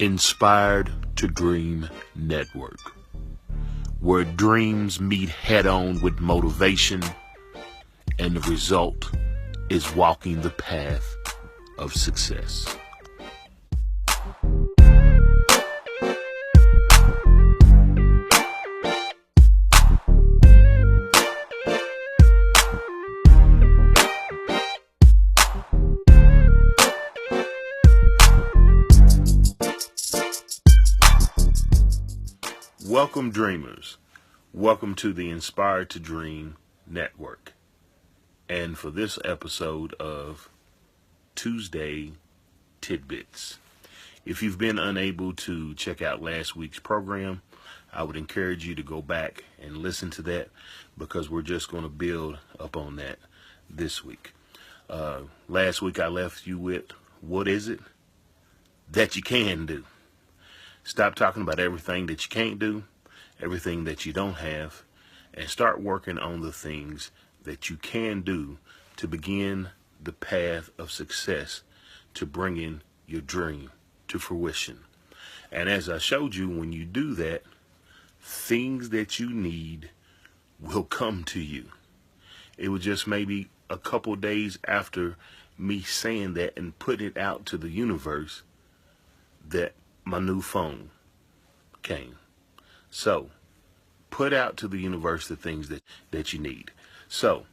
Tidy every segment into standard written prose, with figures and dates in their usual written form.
Inspired to Dream Network, where dreams meet head on with motivation, and the result is walking the path of success. Welcome, dreamers. Welcome to the Inspired to Dream Network. And for this episode of Tuesday Tidbits. If you've been unable to check out last week's program, I would encourage you to go back and listen to that, because we're just going to build up on that this week. Last week I left you with, what is it that you can do? Stop talking about everything that you can't do, everything that you don't have, and start working on the things that you can do to begin the path of success, to bringing your dream to fruition. And as I showed you, when you do that, things that you need will come to you. It was just maybe a couple days after me saying that and putting it out to the universe that my new phone came. So, put out to the universe the things that you need. So,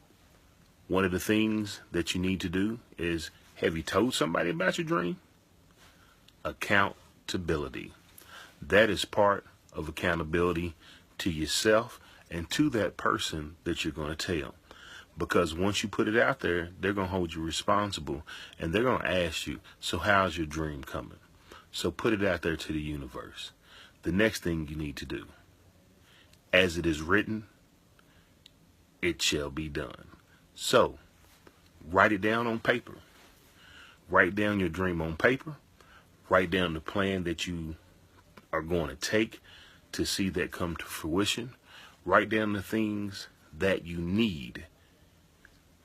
one of the things that you need to do is, have you told somebody about your dream? Accountability. That is part of accountability to yourself and to that person that you're going to tell. Because once you put it out there, they're going to hold you responsible, and they're going to ask you, so how's your dream coming? So put it out there to the universe. The next thing you need to do, as it is written, it shall be done. So write it down on paper. Write down your dream on paper. Write down the plan that you are going to take to see that come to fruition. Write down the things that you need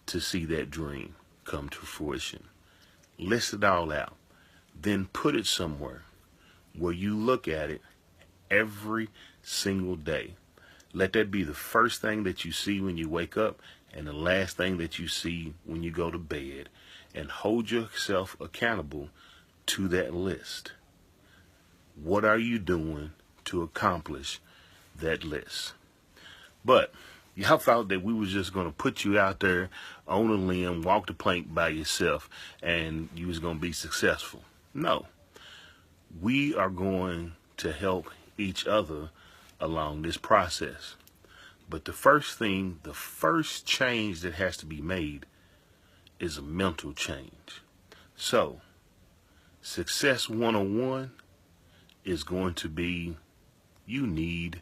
to see that dream come to fruition. List it all out. Then put it somewhere where you look at it every single day. Let that be the first thing that you see when you wake up and the last thing that you see when you go to bed. And hold yourself accountable to that list. What are you doing to accomplish that list? But y'all thought that we was just going to put you out there on a limb, walk the plank by yourself, and you was going to be successful. No. We are going to help each other along this process. But the first change that has to be made is a mental change. So, Success 101 is going to be, you need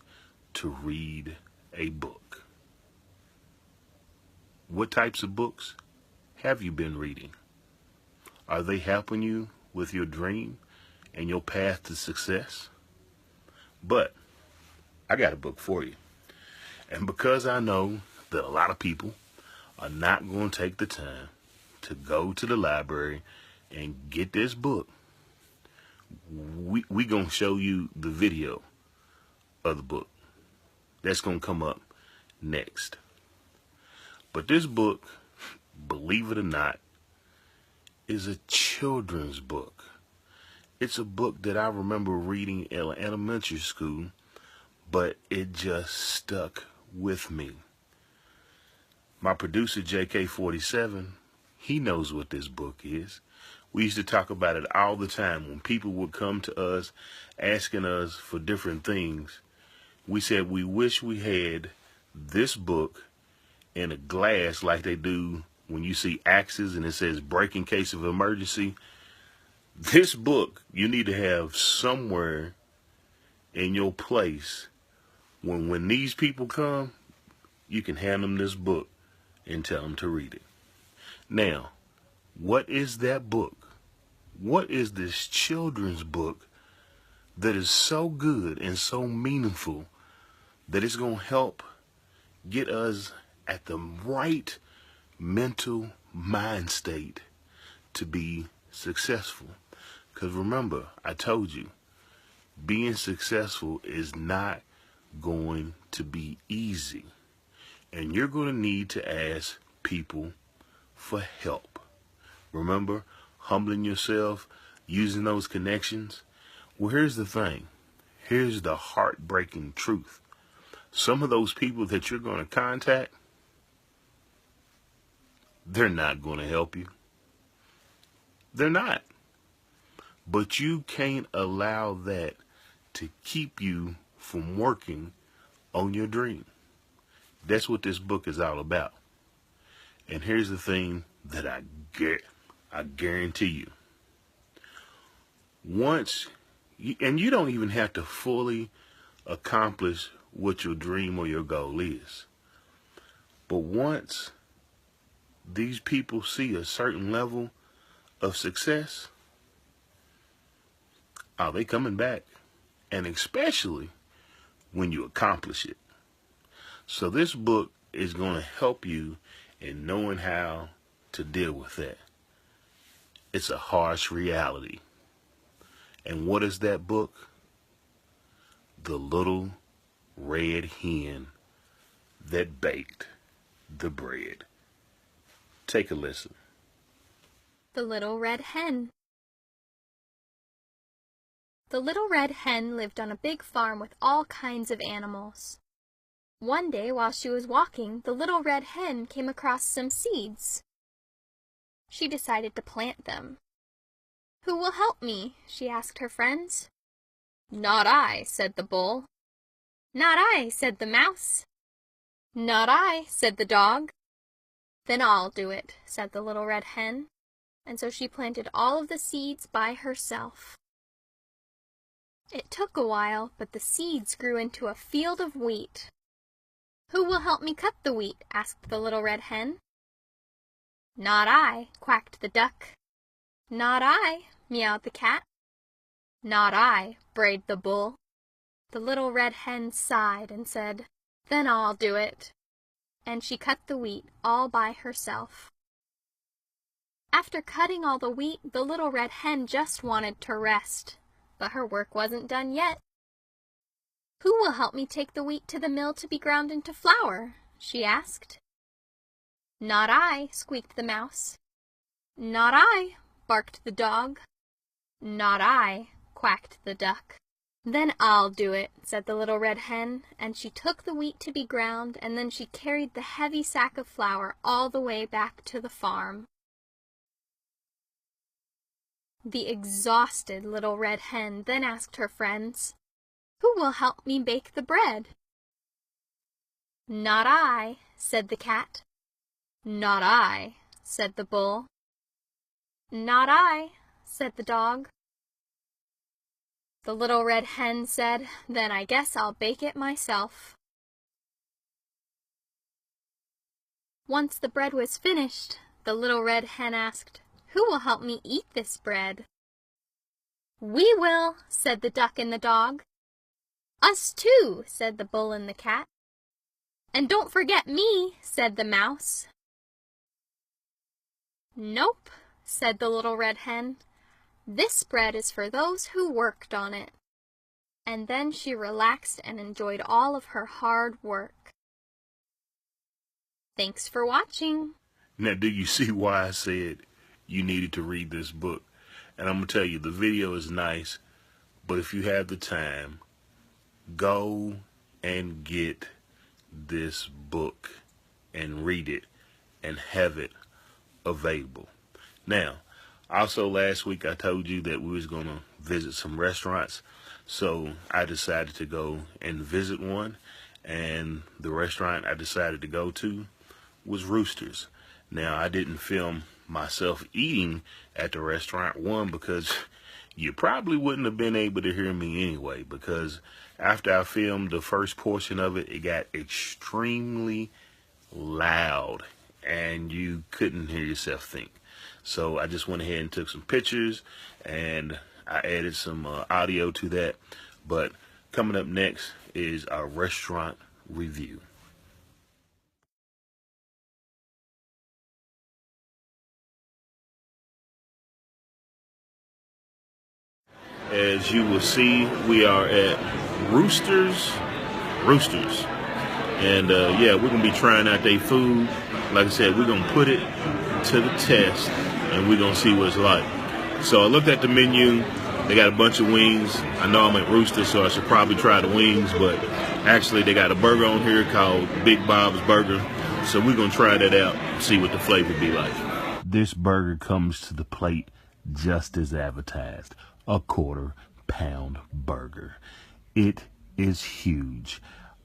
to read a book. What types of books have you been reading? Are they helping you with your dream and your path to success? But I got a book for you. And because I know that a lot of people are not going to take the time to go to the library and get this book, we going to show you the video of the book. That's going to come up next. But this book, believe it or not, is a children's book. It's a book that I remember reading in elementary school, but it just stuck with me. My producer, JK47, he knows what this book is. We used to talk about it all the time. When people would come to us asking us for different things, we said we wish we had this book in a glass like they do when you see axes and it says break in case of emergency. This book you need to have somewhere in your place. When these people come, you can hand them this book and tell them to read it. Now, what is that book? What is this children's book that is so good and so meaningful that it's going to help get us at the right mental mind state to be successful? Because remember, I told you, being successful is not going to be easy. And you're going to need to ask people for help. Remember, humbling yourself, using those connections. Well, here's the thing. Here's the heartbreaking truth. Some of those people that you're going to contact, they're not going to help you. They're not. But you can't allow that to keep you from working on your dream. That's what this book is all about. And here's the thing that I guarantee you. And you don't even have to fully accomplish what your dream or your goal is. But once these people see a certain level of success, are they coming back? And especially when you accomplish it. So this book is going to help you in knowing how to deal with that. It's a harsh reality. And what is that book? The Little Red Hen That Baked the Bread. Take a listen. The Little Red Hen. The little red hen lived on a big farm with all kinds of animals. One day, while she was walking, the little red hen came across some seeds. She decided to plant them. "Who will help me?" she asked her friends. "Not I," said the bull. "Not I," said the mouse. "Not I," said the dog. "Then I'll do it," said the little red hen, and so she planted all of the seeds by herself. It took a while, but the seeds grew into a field of wheat. "Who will help me cut the wheat?" asked the little red hen. "Not I," quacked the duck. "Not I," meowed the cat. "Not I," brayed the bull. The little red hen sighed and said, "Then I'll do it." And she cut the wheat all by herself. After cutting all the wheat, the little red hen just wanted to rest. But her work wasn't done yet. "Who will help me take the wheat to the mill to be ground into flour?" she asked. "Not I," squeaked the mouse. "Not I," barked the dog. "Not I," quacked the duck. "Then I'll do it," said the little red hen, and she took the wheat to be ground, and then she carried the heavy sack of flour all the way back to the farm. The exhausted little red hen then asked her friends, "Who will help me bake the bread?" "Not I," said the cat. "Not I," said the bull. "Not I," said the dog. The little red hen said, "Then I guess I'll bake it myself." Once the bread was finished, the little red hen asked, "Who will help me eat this bread?" "We will," said the duck and the dog. "Us too," said the bull and the cat. "And don't forget me," said the mouse. "Nope," said the little red hen. "This bread is for those who worked on it." And then she relaxed and enjoyed all of her hard work. Thanks for watching. Now, do you see why I said you needed to read this book? And I'm going to tell you, the video is nice, but if you have the time, go and get this book and read it and have it available. Now, also last week I told you that we was going to visit some restaurants, so I decided to go and visit one, and the restaurant I decided to go to was Roosters. Now, I didn't film myself eating at the restaurant, one, because you probably wouldn't have been able to hear me anyway, because after I filmed the first portion of it, it got extremely loud and you couldn't hear yourself think. So I just went ahead and took some pictures and I added some audio to that. But coming up next is our restaurant review. As you will see, we are at Roosters. And yeah, we're going to be trying out their food. Like I said, we're going to put it to the test, and we're going to see what it's like. So I looked at the menu. They got a bunch of wings. I know I'm at Rooster, so I should probably try the wings, but actually they got a burger on here called Big Bob's Burger. So we're going to try that out and see what the flavor be like. This burger comes to the plate just as advertised. A quarter-pound burger. It is huge.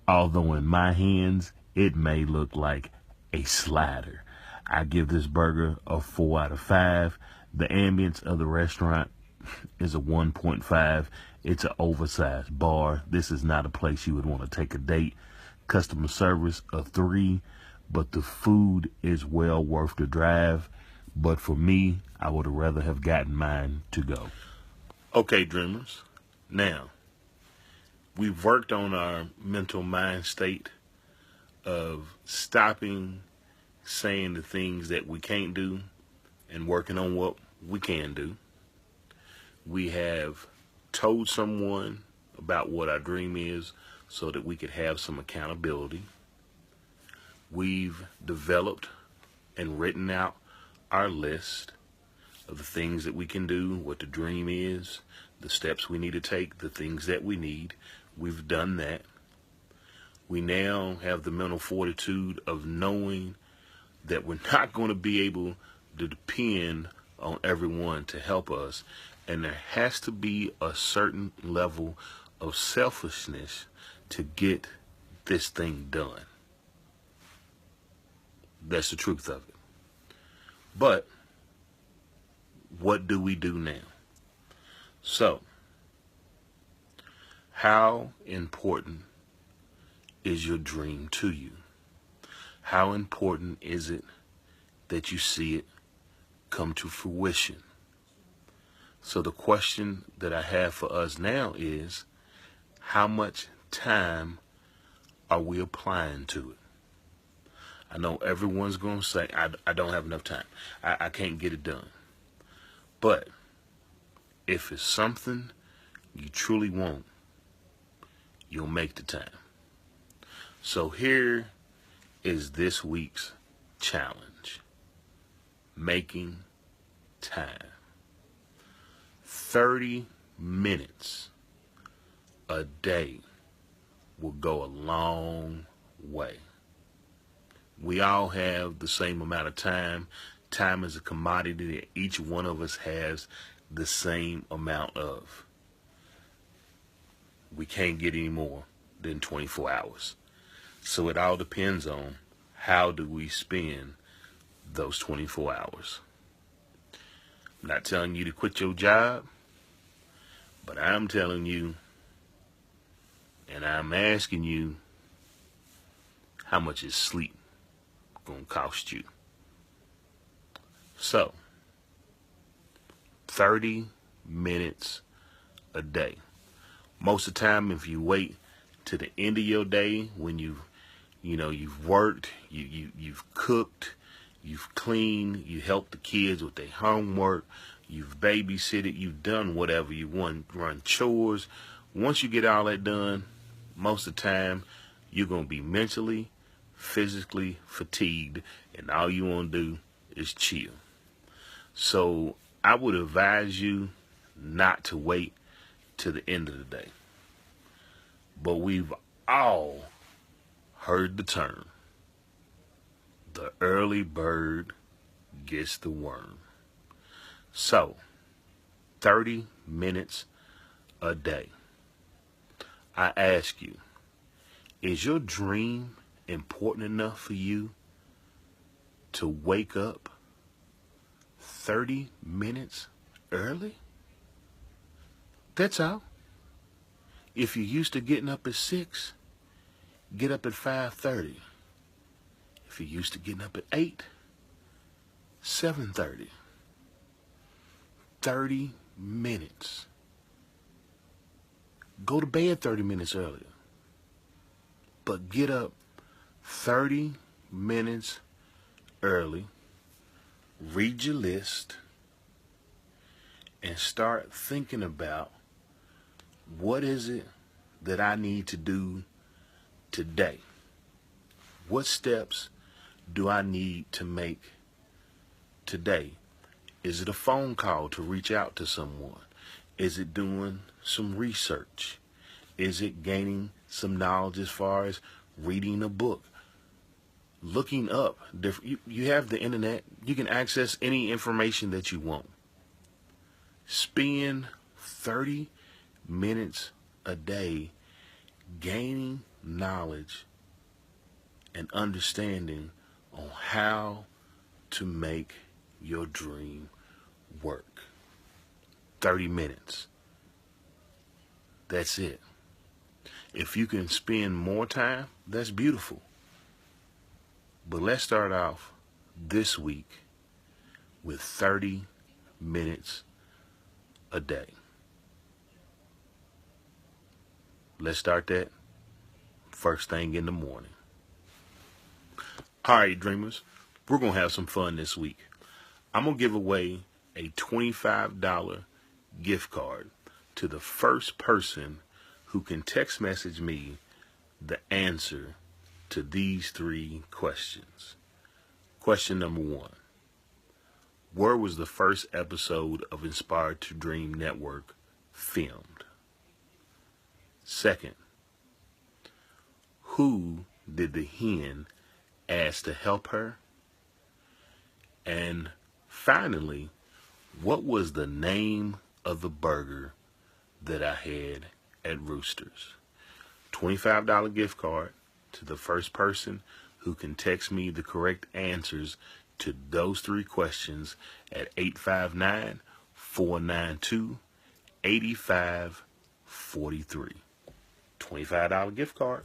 Although in my hands, it may look like a slider. I give this burger a 4 out of 5. The ambience of the restaurant is a 1.5. It's an oversized bar. This is not a place you would want to take a date. Customer service, a 3. But the food is well worth the drive. But for me, I would have rather have gotten mine to go. Okay, dreamers. Now, we've worked on our mental mind state of stopping saying the things that we can't do and working on what we can do. We have told someone about what our dream is so that we could have some accountability. We've developed and written out our list of the things that we can do, what the dream is, the steps we need to take, the things that we need. We've done that. We now have the mental fortitude of knowing that we're not going to be able to depend on everyone to help us. And there has to be a certain level of selfishness to get this thing done. That's the truth of it. But what do we do now? So, how important is your dream to you? How important is it that you see it come to fruition? So the question that I have for us now is, how much time are we applying to it? I know everyone's going to say, I don't have enough time. I can't get it done. But if it's something you truly want, you'll make the time. So here is this week's challenge. Making time. 30 minutes a day will go a long way. We all have the same amount of time. Time is a commodity that each one of us has the same amount of. We can't get any more than 24 hours. So it all depends on how do we spend those 24 hours. I'm not telling you to quit your job, but I'm telling you, and I'm asking you, how much is sleep going to cost you? So, 30 minutes a day. Most of the time, if you wait to the end of your day, when you've worked, you've cooked, you've cleaned, you helped the kids with their homework, you've babysitted, you've done whatever you want, run chores. Once you get all that done, most of the time, you're going to be mentally, physically fatigued, and all you want to do is chill. So I would advise you not to wait to the end of the day. But we've all heard the term, the early bird gets the worm. So, 30 minutes a day. I ask you, is your dream important enough for you to wake up 30 minutes early? That's all. If you're used to getting up at 6, get up at 5:30. If you're used to getting up at 8, 7:30. 30 minutes. Go to bed 30 minutes earlier. But get up 30 minutes early, read your list, and start thinking about What is it that I need to do today? What steps do I need to make today? Is it a phone call to reach out to someone? Is it doing some research? Is it gaining some knowledge as far as reading a book? Looking up different, you have the internet, you can access any information that you want. Spend 30 minutes a day gaining knowledge and understanding on how to make your dream work. 30 minutes. That's it. If you can spend more time, that's beautiful. But let's start off this week with 30 minutes a day. Let's start that first thing in the morning. All right, dreamers, we're going to have some fun this week. I'm going to give away a $25 gift card to the first person who can text message me the answer to these 3 questions. Question number 1. Where was the first episode of Inspired to Dream Network filmed? Second, who did the hen ask to help her? And finally, what was the name of the burger that I had at Roosters? $25 gift card to the first person who can text me the correct answers to those 3 questions at 859-492-8543. $25 gift card.